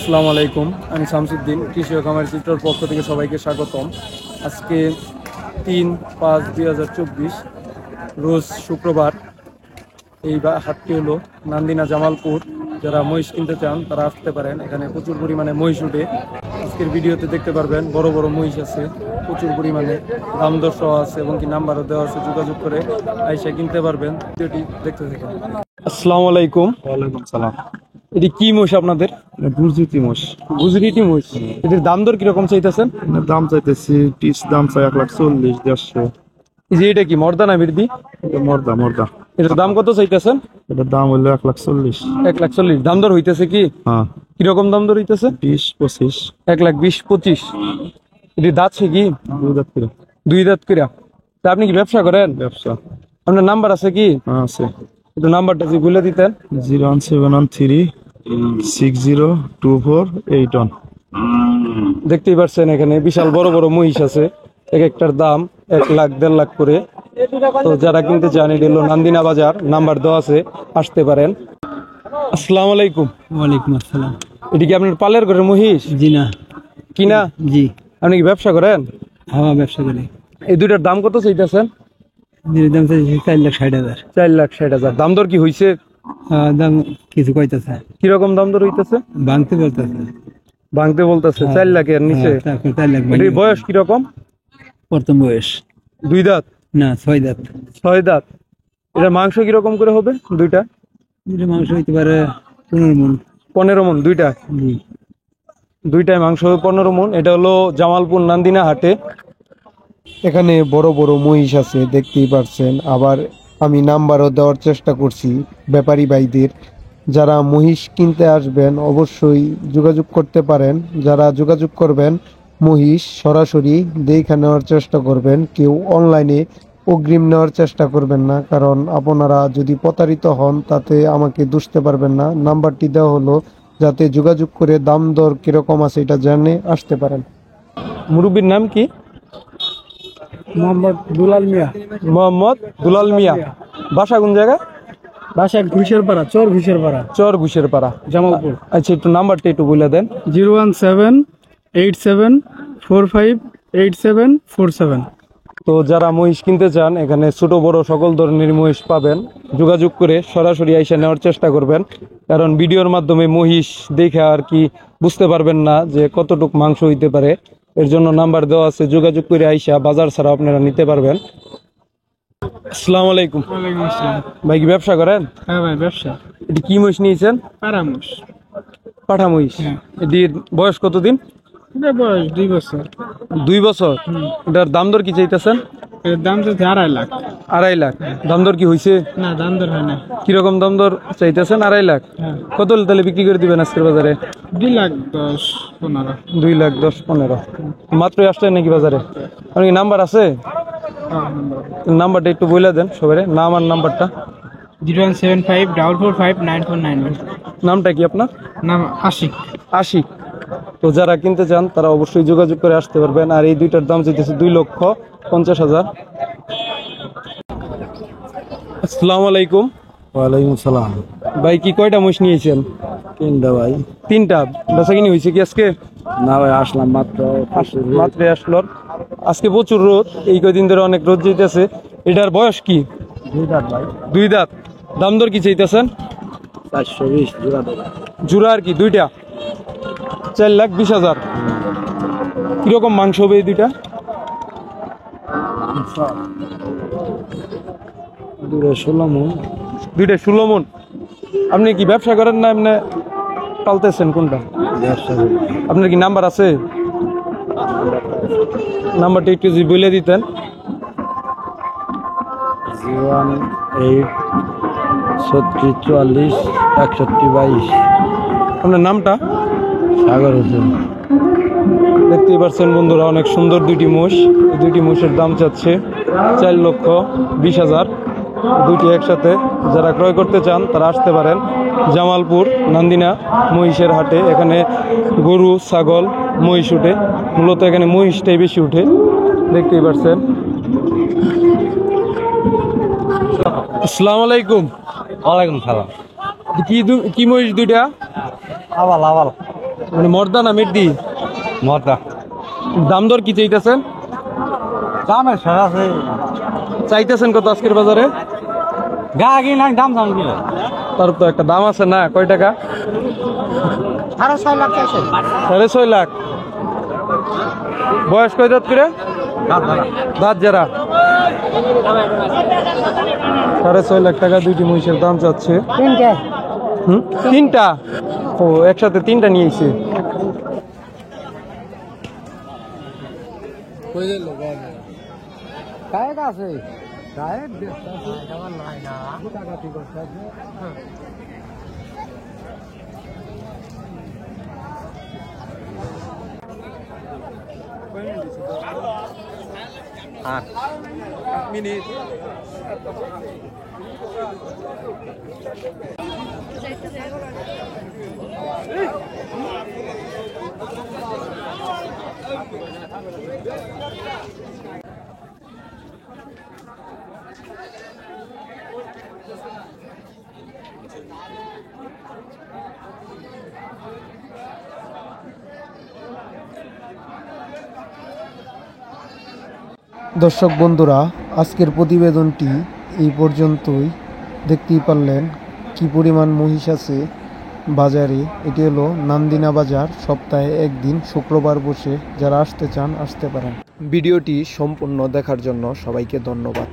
আসসালামু আলাইকুম, আমি শামসুদ্দিন, কৃষি ও খামার চিত্রর পক্ষ থেকে সবাইকে স্বাগতম। আজকে 3/5/2024 রোজ শুক্রবার। এই হাটটি হলো নান্দিনা জামালপুর। যারা মহিষ কিনতে চান তারা আসতে পারেন, এখানে প্রচুর পরিমাণে মহিষ উঠে। আজকের ভিডিওতে দেখতে পারবেন বড় বড় মহিষ আছে, প্রচুর পরিমাণে দাম দর সহ আছে এবং কি নাম্বারও দেওয়া আছে, যোগাযোগ করে আইসা কিনতে পারবেন। ভিডিওটি দেখতে থাকেন। আসসালামু আলাইকুম। ওয়ালাইকুম সালাম। এটি কি মোষ আপনাদের? গুজরাটি মোষ। গুজরাটি মোষ। এটির দাম দর কিরকম চাইতেছেন? দাম চাইতেছি দাম চাই 1,40,000-1,50,000। এই যে এটা কি মর্দা না বৃদ্ধি? মর্দা মর্দা। এটার দাম কত চাইতেছেন? এটার দাম হলো 1,40,000। 1,40,000 দাম দর হইতেছে কি? হ্যাঁ। কিরকম দাম দর হইতেছে? 20-25। 1,20,25। এটি দাঁত সে কি? 2 দাঁত করে। 2 দাঁত করে। তা আপনি কি ব্যবসা করেন? ব্যবসা। আপনার নাম্বার আছে কি? হ্যাঁ আছে। একটু নাম্বারটা যদি বলে দিতেন। 01713602481। দেখতেই পাচ্ছেন এখানে বিশাল বড় বড় মহিষ আছে, এক একটার দাম 1 লাখ 1.5 লাখ করে। তো যারা কিনতে চান, এটি হলো নান্দিনা বাজার, নাম্বার দেওয়া আছে, আসতে পারেন। আসসালামু আলাইকুম। ওয়ালাইকুম আসসালাম। এটি কি আপনার পালের ঘরের মহিষ? জি না। কিনা? জি। আপনি কি ব্যবসা করেন? হ্যাঁ ব্যবসা করি। এই দুইটার দাম কত চাইতেছেন? দাম চাইছি 4,60,000। 4,60,000। দাম দর কি হয়েছে? দাম কিছু কইতেছে। কিরকম দাম দর হইতেছে? ভাঙতে বলতেছে। ভাঙতে বলতেছে 4 লাখের নিচে। 4 লাখ। এটির বয়স কিরকম? প্রথম বয়স 2 দাঁত? না 6 দাঁত। 6 দাঁত। এটার মাংস কিরকম করে হবে দুইটা? মাংস হইতে পারে 15 মণ। 15 মণ দুইটা? জি। দুইটায় মাংস হবে 15 মণ। এটা হলো জামালপুর নান্দিনা হাটে। এখানে বড় বড় মহিষ আছে, দেখতেই পারছেন। আবার আমি নাম্বারও দেওয়ার চেষ্টা করছি ব্যাপারী ভাইদের। যারা মহিষ কিনতে আসবেন অবশ্যই যোগাযোগ করতে পারেন। যারা যোগাযোগ করবেন মহিষ সরাসরি দেখে নেওয়ার চেষ্টা করবেন, কেউ অনলাইনে অগ্রিম নেওয়ার চেষ্টা করবেন না, কারণ আপনারা যদি প্রতারিত হন তাতে আমাকে দুষতে পারবেন না। নাম্বারটি দেওয়া হলো যাতে যোগাযোগ করে দাম দর কিরকম আছে এটা জেনে আসতে পারেন। মুরব্বীর নাম কি? মোহাম্মদ দুলাল মিয়া। মোহাম্মদ দুলাল মিয়া। বাসা কোন জায়গা? বাসা ঘুষের পাড়া, চর ঘুষের পাড়া, চর ঘুষের পাড়া, জামালপুর। আচ্ছা, একটু নাম্বারটা একটু বলে দেন। 01787458747। তো যারা মহিষ কিনতে চান এখানে ছোট বড় সকল ধরনের মহিষ পাবেন। যোগাযোগ করে সরাসরি আইসা নেওয়ার চেষ্টা করবেন, কারণ ভিডিওর মাধ্যমে মহিষ দেখে আর কি বুঝতে পারবেন না যে কতটুক মাংস হইতে পারে। এর জন্য নাম্বার দেওয়া আছে, যোগাযোগ করে আইসা বাজার ছাড়া আপনারা নিতে পারবেন। আসসালামু আলাইকুম। ওয়ালাইকুম আসসালাম। ভাই কি ব্যবসা করেন? হ্যাঁ ভাই ব্যবসা। এটি কি মহিষ নিয়েছেন? পারামুশ। পাঠা মহিষ। এটির বয়স কতদিন? এটা বয়স 2 বছর। 2 বছর। এটার দাম দর কি চাইতেছেন? এর দাম তো 2.5 লাখ। 2.5 লাখ। দাম দর কি হয়েছে? না দাম দর হয় না। কিরকম দাম দর চাইতেছেন? 2.5 লাখ। কত হলে তাহলে বিক্রি করে দিবেন আজকের বাজারে? 2,10,15। 2,10,15। মাত্রই আসলেন নাকি বাজারে? আপনার কি নাম্বার আছে? নাম্বারটা একটু বলে দেন সবাই, নাম আর নাম্বারটা। 01754459491। নামটা কি আপনার? নাম আশিক। আশিক। তো যারা কিনতে চান তারা অবশ্যই যোগাযোগ করে আসতে পারবেন। আর এই দুইটার দাম চাইতেছে 2,50,000। আসসালামু আলাইকুম। ওয়ালাইকুম সালাম। ভাই কি কয়টা মহিষ নিয়েছেন? 3টা ভাই। 3টা। বেচা কিনি হয়েছে কি আজকে? না ভাই, আসলাম মাত্র আসলো। আজকে প্রচুর রোদ, এই কয়দিন ধরে অনেক রোদ যেতেছে। এটার বয়স কি? 2 দাঁত ভাই। 2 দাঁত। দাম দর কি চাইতেছেন? 420 জোড়া দেবো। জোড়া আর কি দুইটা? 4,20,000। কিরকম মাংস হবে এই দুইটা? 16 মণ। দুইটা 16 মণ। আপনি কি ব্যবসা করেন না এমনি পালতেছেন কোনটা? ব্যবসা। আপনার কি নাম্বার আছে? নাম্বারটা একটু যদি বলে দিতেন। 01836446122। আপনার নামটা? সাগর হোসেন। দেখতেই পাচ্ছেন বন্ধুরা, অনেক সুন্দর দুইটি মোষ। এই দুইটি মোষের দাম চাচ্ছে 4,20,000। দুইটি একসাথে। যারা ক্রয় করতে চান তারা আসতে পারেন জামালপুর নান্দিনা মহিষের হাটে। এখানে গরু, ছাগল, মহিষ উঠে। মূলত এখানে মহিষটাই বেশি উঠে, দেখতেই পাচ্ছেন। আসসালামু আলাইকুম। ওয়ালাইকুম সালাম। কি মহিষ দুইটা? আবাল আবাল। মানে মর্দা না মেডি? মদা দাম দর কি চাইতেছেন? দামে সারা আছে চাইতেছেন কত আজকের বাজারে? গা আগে না দাম দাম দিলে তার তো একটা দাম আছে না, কয় টাকা? 6.5 লাখ চাইছে। 6.5 লাখ। বয়স কয় দাঁত করে? দাঁত যারা। 6.5 লাখ টাকা দুইটি মহিষের দাম চাচ্ছে। তিনটা? ও একসাথে তিনটা নিয়েছে। দর্শক বন্ধুরা, আজকের প্রতিবেদনটি এই পর্যন্তই। দেখতেই পারলেন কি পরিমাণ মহিষ আছে বাজারে। এটি হলো নান্দিনা বাজার, সপ্তাহে একদিন শুক্রবার বসে। যারা আসতে চান আসতে পারেন। ভিডিওটি সম্পূর্ণ দেখার জন্য সবাইকে ধন্যবাদ।